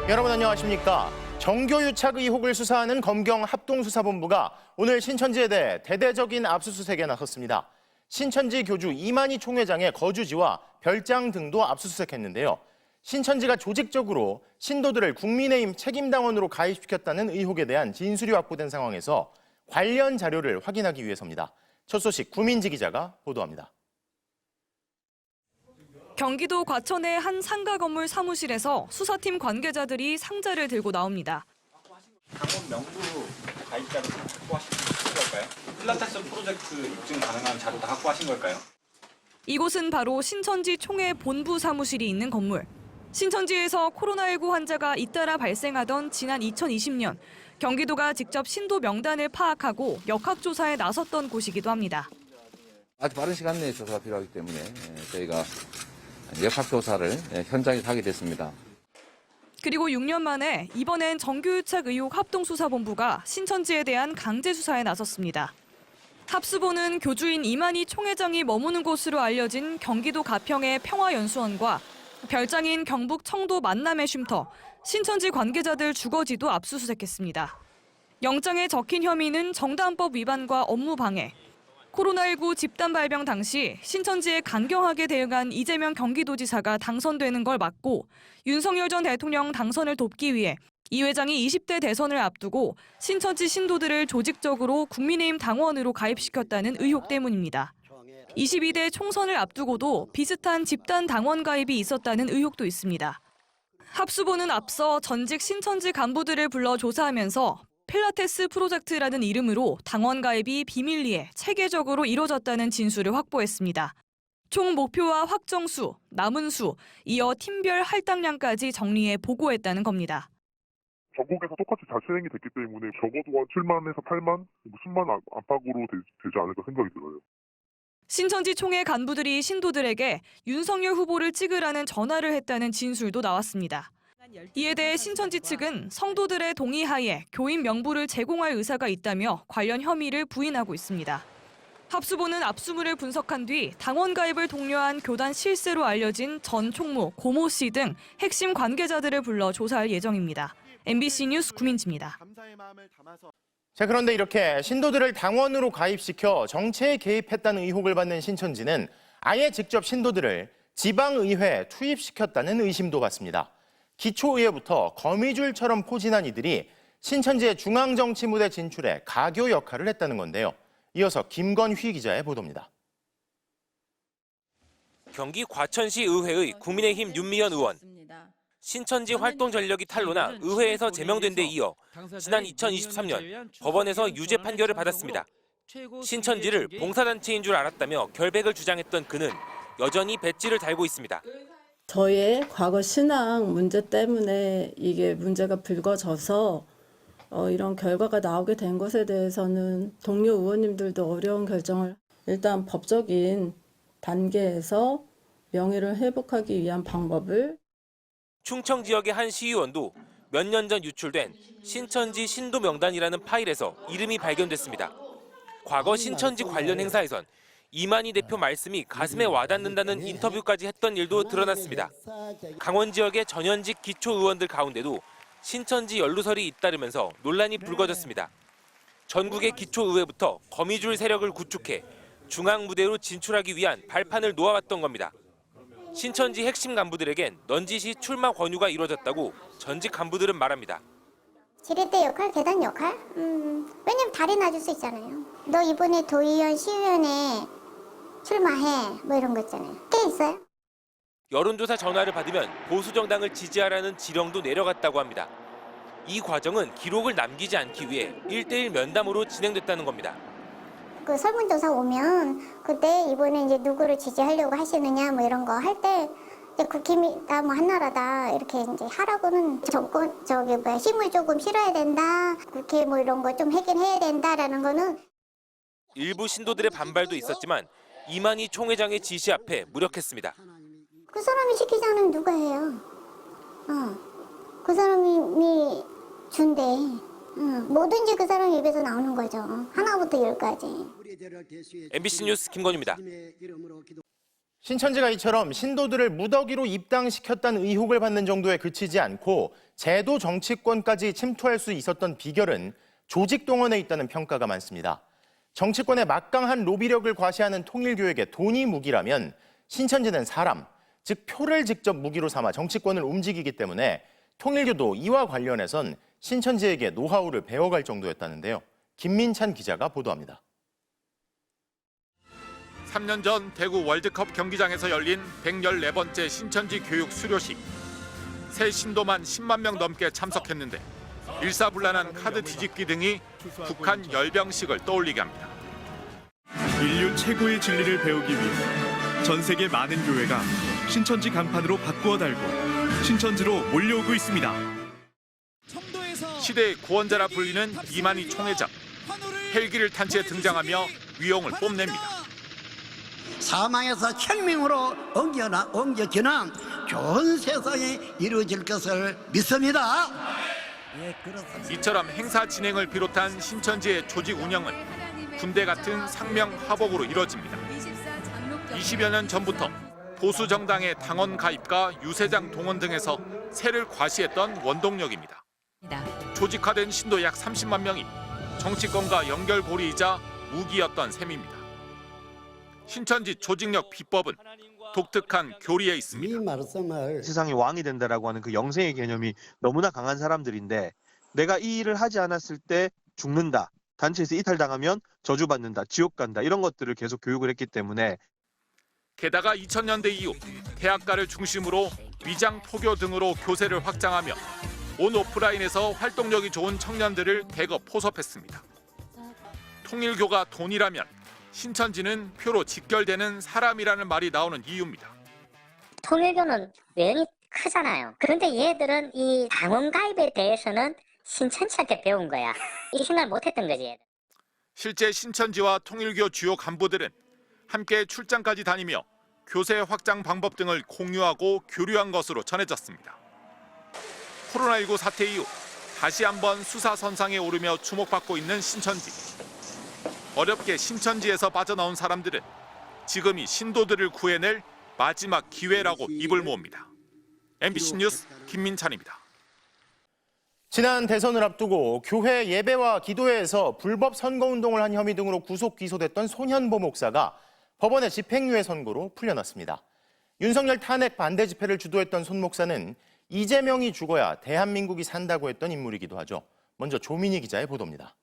여러분 안녕하십니까? 정교유착 의혹을 수사하는 검경 합동수사본부가 오늘 신천지에 대해 대대적인 압수수색에 나섰습니다. 신천지 교주 이만희 총회장의 거주지와 별장 등도 압수수색했는데요. 신천지가 조직적으로 신도들을 국민의힘 책임당원으로 가입시켰다는 의혹에 대한 진술이 확보된 상황에서 관련 자료를 확인하기 위해서입니다. 첫 소식 구민지 기자가 보도합니다. 경기도 과천의 한 상가 건물 사무실에서 수사팀 관계자들이 상자를 들고 나옵니다. 당원 명부 가입자를 확보하신 걸까요? 필라테스 프로젝트 입증 가능한 자료 다 확보하신 걸까요? 이곳은 바로 신천지 총회 본부 사무실이 있는 건물. 신천지에서 코로나19 환자가 잇따라 발생하던 지난 2020년, 경기도가 직접 신도 명단을 파악하고 역학조사에 나섰던 곳이기도 합니다. 아주 빠른 시간 내에 조사가 필요하기 때문에 저희가 역학조사를 현장에 가게 됐습니다. 그리고 6년 만에 이번엔 정교유착 의혹 합동수사본부가 신천지에 대한 강제수사에 나섰습니다. 합수본은 교주인 이만희 총회장이 머무는 곳으로 알려진 경기도 가평의 평화연수원과 별장인 경북 청도 만남의 쉼터, 신천지 관계자들 주거지도 압수수색했습니다. 영장에 적힌 혐의는 정당법 위반과 업무방해, 코로나19 집단 발병 당시 신천지에 강경하게 대응한 이재명 경기도지사가 당선되는 걸 막고 윤석열 전 대통령 당선을 돕기 위해 이 회장이 20대 대선을 앞두고 신천지 신도들을 조직적으로 국민의힘 당원으로 가입시켰다는 의혹 때문입니다. 22대 총선을 앞두고도 비슷한 집단 당원 가입이 있었다는 의혹도 있습니다. 합수본은 앞서 전직 신천지 간부들을 불러 조사하면서 필라테스 프로젝트라는 이름으로 당원 가입이 비밀리에 체계적으로 이뤄졌다는 진술을 확보했습니다. 총 목표와 확정수, 남은 수, 이어 팀별 할당량까지 정리해 보고했다는 겁니다. 전국에서 똑같이 잘 실행이 됐기 때문에 적어도 한 7만에서 8만, 수만 안팎으로 되지 않을까 생각이 들어요. 신천지 총회 간부들이 신도들에게 윤석열 후보를 찍으라는 전화를 했다는 진술도 나왔습니다. 이에 대해 신천지 측은 성도들의 동의하에 교인 명부를 제공할 의사가 있다며 관련 혐의를 부인하고 있습니다. 합수본은 압수물을 분석한 뒤 당원 가입을 독려한 교단 실세로 알려진 전 총무, 고모 씨 등 핵심 관계자들을 불러 조사할 예정입니다. MBC 뉴스 구민지입니다. 자, 그런데 이렇게 신도들을 당원으로 가입시켜 정치에 개입했다는 의혹을 받는 신천지는 아예 직접 신도들을 지방의회에 투입시켰다는 의심도 받습니다. 기초의회부터 거미줄처럼 포진한 이들이 신천지의 중앙정치 무대 진출에 가교 역할을 했다는 건데요. 이어서 김건휘 기자의 보도입니다. 경기 과천시 의회의 국민의힘 윤미현 의원. 신천지 활동 전력이 탄로나 의회에서 제명된 데 이어 지난 2023년 법원에서 유죄 판결을 받았습니다. 신천지를 봉사단체인 줄 알았다며 결백을 주장했던 그는 여전히 배지를 달고 있습니다. 저의 과거 신앙 문제 때문에 이게 문제가 불거져서 이런 결과가 나오게 된 것에 대해서는 동료 의원님들도 어려운 결정을 일단 법적인 단계에서 명예를 회복하기 위한 방법을 충청 지역의 한 시의원도 몇 년 전 유출된 신천지 신도 명단이라는 파일에서 이름이 발견됐습니다. 과거 신천지 관련 행사에선 이만희 대표 말씀이 가슴에 와닿는다는 인터뷰까지 했던 일도 드러났습니다. 강원 지역의 전현직 기초의원들 가운데도 신천지 연루설이 잇따르면서 논란이 불거졌습니다. 전국의 기초의회부터 거미줄 세력을 구축해 중앙 무대로 진출하기 위한 발판을 놓아왔던 겁니다. 신천지 핵심 간부들에겐 넌지시 출마 권유가 이루어졌다고 전직 간부들은 말합니다. 지렛대 역할, 계단 역할? 왜냐면 다리 놔줄 수 있잖아요. 너 이번에 도의원, 시의원에 출마해, 뭐 이런 거 있잖아요. 꽤 있어요. 여론조사 전화를 받으면 보수정당을 지지하라는 지령도 내려갔다고 합니다. 이 과정은 기록을 남기지 않기 위해 1대1 면담으로 진행됐다는 겁니다. 그 설문조사 오면 그때 이번에 이제 누구를 지지하려고 하시느냐 뭐 이런 거 할 때 국힘이다 뭐 한나라다 이렇게 이제 하라고는 정권 힘을 조금 실어야 된다. 국회 뭐 이런 거 좀 하긴 해야 된다라는 거는 일부 신도들의 반발도 있었지만 이만희 총회장의 지시 앞에 무력했습니다. 그 사람이 시키자는 누가 해요? 그 사람이 준대. 뭐든지 그 사람 입에서 나오는 거죠. 하나부터 열까지. MBC 뉴스 김건희입니다. 신천지가 이처럼 신도들을 무더기로 입당시켰다는 의혹을 받는 정도에 그치지 않고 제도 정치권까지 침투할 수 있었던 비결은 조직 동원에 있다는 평가가 많습니다. 정치권의 막강한 로비력을 과시하는 통일교에게 돈이 무기라면 신천지는 사람, 즉 표를 직접 무기로 삼아 정치권을 움직이기 때문에 통일교도 이와 관련해선 신천지에게 노하우를 배워갈 정도였다는데요. 김민찬 기자가 보도합니다. 3년 전 대구 월드컵 경기장에서 열린 114번째 신천지 교육 수료식. 새 신도만 10만 명 넘게 참석했는데 일사불란한 카드 뒤집기 등이 북한 열병식을 떠올리게 합니다. 인류 최고의 진리를 배우기 위해 전 세계 많은 교회가 신천지 간판으로 바꾸어 달고 신천지로 몰려오고 있습니다. 시대의 구원자라 불리는 이만희 총회장. 헬기를 탄 채 등장하며 위용을 뽐냅니다. 사망에서 생명으로 옮겨지는 좋은 세상이 이루어질 것을 믿습니다. 이처럼 행사 진행을 비롯한 신천지의 조직 운영은 군대 같은 상명하복으로 이뤄집니다. 20여 년 전부터 보수 정당의 당원 가입과 유세장 동원 등에서 세를 과시했던 원동력입니다. 조직화된 신도 약 30만 명이 정치권과 연결고리이자 무기였던 셈입니다. 신천지 조직력 비법은 독특한 교리에 있습니다. 세상이 왕이 된다라고 하는 그 영생의 개념이 너무나 강한 사람들인데 내가 이 일을 하지 않았을 때 죽는다. 단체에서 이탈당하면 저주받는다. 지옥 간다. 이런 것들을 계속 교육을 했기 때문에 게다가 2000년대 이후 대학가를 중심으로 위장 포교 등으로 교세를 확장하며 온 오프라인에서 활동력이 좋은 청년들을 대거 포섭했습니다. 통일교가 돈이라면 신천지는 표로 직결되는 사람이라는 말이 나오는 이유입니다. 통일교는 외형이 크잖아요. 그런데 얘들은 이 당원 가입에 대해서는 신천지한테 배운 거야. 이 생각을 못했던 거지. 얘들. 실제 신천지와 통일교 주요 간부들은 함께 출장까지 다니며 교세 확장 방법 등을 공유하고 교류한 것으로 전해졌습니다. 코로나19 사태 이후 다시 한번 수사선상에 오르며 주목받고 있는 신천지. 어렵게 신천지에서 빠져나온 사람들은 지금이 신도들을 구해낼 마지막 기회라고 입을 모읍니다. MBC 뉴스 김민찬입니다. 지난 대선을 앞두고 교회 예배와 기도회에서 불법 선거운동을 한 혐의 등으로 구속 기소됐던 손현보 목사가 법원의 집행유예 선고로 풀려났습니다. 윤석열 탄핵 반대 집회를 주도했던 손 목사는 이재명이 죽어야 대한민국이 산다고 했던 인물이기도 하죠. 먼저 조민희 기자의 보도입니다.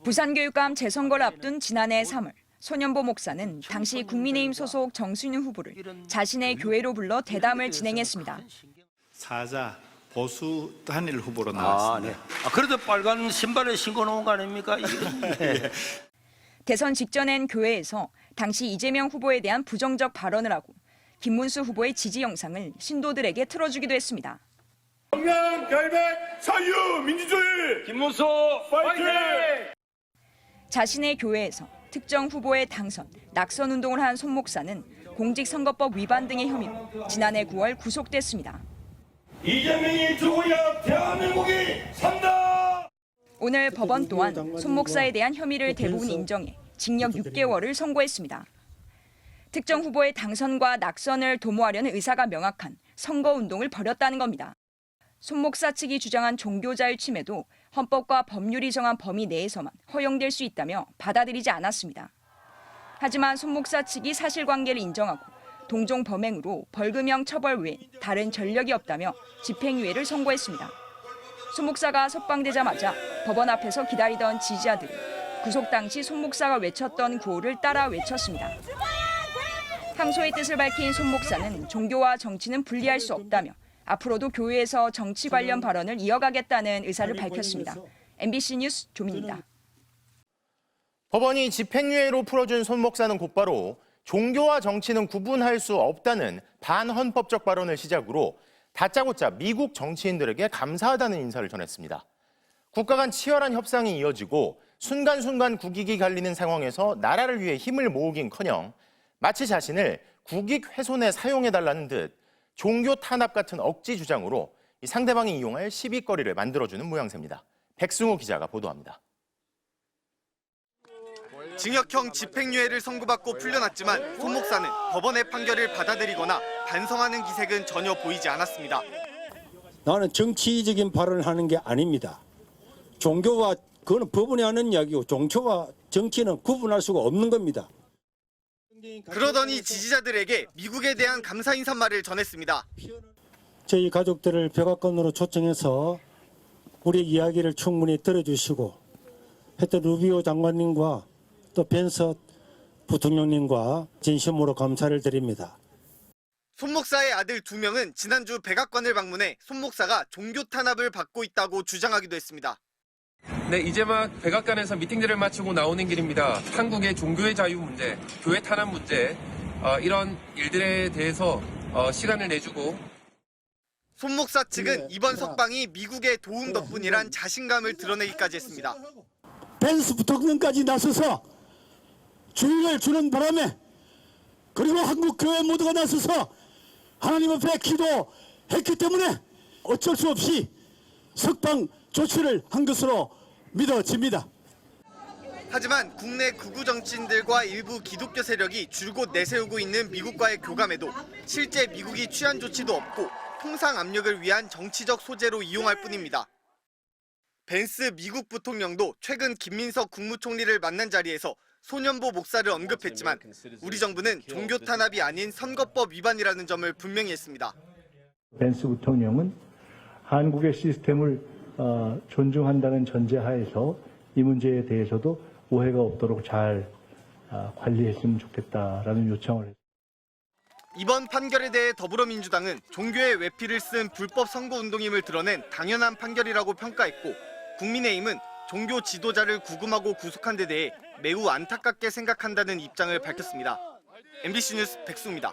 부산교육감 재선거를 앞둔 지난해 3월, 손현보 목사는 당시 국민의힘 소속 정순윤 후보를 자신의 교회로 불러 대담을 진행했습니다. 사자 보수 단일 후보로 나왔습니다. 그래도 빨간 신발에 신고 놓은 거 아닙니까? 대선 직전엔 교회에서 당시 이재명 후보에 대한 부정적 발언을 하고 김문수 후보의 지지 영상을 신도들에게 틀어주기도 했습니다. 정량, 결백, 자유, 민주주의! 김문수, 파이팅! 자신의 교회에서 특정 후보의 당선, 낙선 운동을 한 손 목사는 공직선거법 위반 등의 혐의로 지난해 9월 구속됐습니다. 이재명이 죽어야 대한민국이 산다! 오늘 법원 또한 손 목사에 대한 혐의를 대부분 인정해 징역 6개월을 선고했습니다. 특정 후보의 당선과 낙선을 도모하려는 의사가 명확한 선거운동을 벌였다는 겁니다. 손 목사 측이 주장한 종교자유 침해도 헌법과 법률이 정한 범위 내에서만 허용될 수 있다며 받아들이지 않았습니다. 하지만 손 목사 측이 사실관계를 인정하고 동종 범행으로 벌금형 처벌 외엔 다른 전력이 없다며 집행유예를 선고했습니다. 손 목사가 석방되자마자 법원 앞에서 기다리던 지지자들이 구속 당시 손 목사가 외쳤던 구호를 따라 외쳤습니다. 항소의 뜻을 밝힌 손 목사는 종교와 정치는 분리할 수 없다며 앞으로도 교회에서 정치 관련 발언을 이어가겠다는 의사를 밝혔습니다. MBC 뉴스 조민입니다. 법원이 집행유예로 풀어준 손 목사는 곧바로 종교와 정치는 구분할 수 없다는 반헌법적 발언을 시작으로 다짜고짜 미국 정치인들에게 감사하다는 인사를 전했습니다. 국가 간 치열한 협상이 이어지고 순간순간 국익이 갈리는 상황에서 나라를 위해 힘을 모으긴커녕 마치 자신을 국익 훼손에 사용해달라는 듯 종교 탄압 같은 억지 주장으로 상대방이 이용할 시비거리를 만들어주는 모양새입니다. 백승호 기자가 보도합니다. 징역형 집행유예를 선고받고 풀려났지만 손 목사는 법원의 판결을 받아들이거나 반성하는 기색은 전혀 보이지 않았습니다. 나는 정치적인 발언을 하는 게 아닙니다. 종교와 그거는 법원이 하는 이야기고 종교와 정치는 구분할 수가 없는 겁니다. 그러더니 지지자들에게 미국에 대한 감사 인사말을 전했습니다. 저희 가족들을 백악관으로 초청해서 우리 이야기를 충분히 들어주시고 하여튼 루비오 장관님과 또 벤서 부통령님과 진심으로 감사를 드립니다. 손 목사의 아들 2명은 지난주 백악관을 방문해 손 목사가 종교 탄압을 받고 있다고 주장하기도 했습니다. 네, 이제 막 백악관에서 미팅들을 마치고 나오는 길입니다. 한국의 종교의 자유 문제, 교회 탄압 문제, 이런 일들에 대해서 시간을 내주고 손 목사 측은 이번 석방이 미국의 도움 덕분이란 자신감을 드러내기까지 했습니다. 벤스 부통령까지 나서서 주의를 주는 바람에 그리고 한국 교회 모두가 나서서 하나님 앞에 기도했기 때문에 어쩔 수 없이 석방 조치를 한 것으로 믿어집니다. 하지만 국내 극우 정치인들과 일부 기독교 세력이 줄곧 내세우고 있는 미국과의 교감에도 실제 미국이 취한 조치도 없고 통상 압력을 위한 정치적 소재로 이용할 뿐입니다. 벤스 미국 부통령도 최근 김민석 국무총리를 만난 자리에서 소년보 목사를 언급했지만 우리 정부는 종교 탄압이 아닌 선거법 위반이라는 점을 분명히 했습니다. 벤스 부통령은 한국의 시스템을 존중한다는 전제하에서 이 문제에 대해서도 오해가 없도록 잘 관리했으면 좋겠다라는 요청을 했습니다. 이번 판결에 대해 더불어민주당은 종교의 외피를 쓴 불법 선거운동임을 드러낸 당연한 판결이라고 평가했고 국민의힘은 종교 지도자를 구금하고 구속한 데 대해 매우 안타깝게 생각한다는 입장을 밝혔습니다. MBC 뉴스 백수입니다.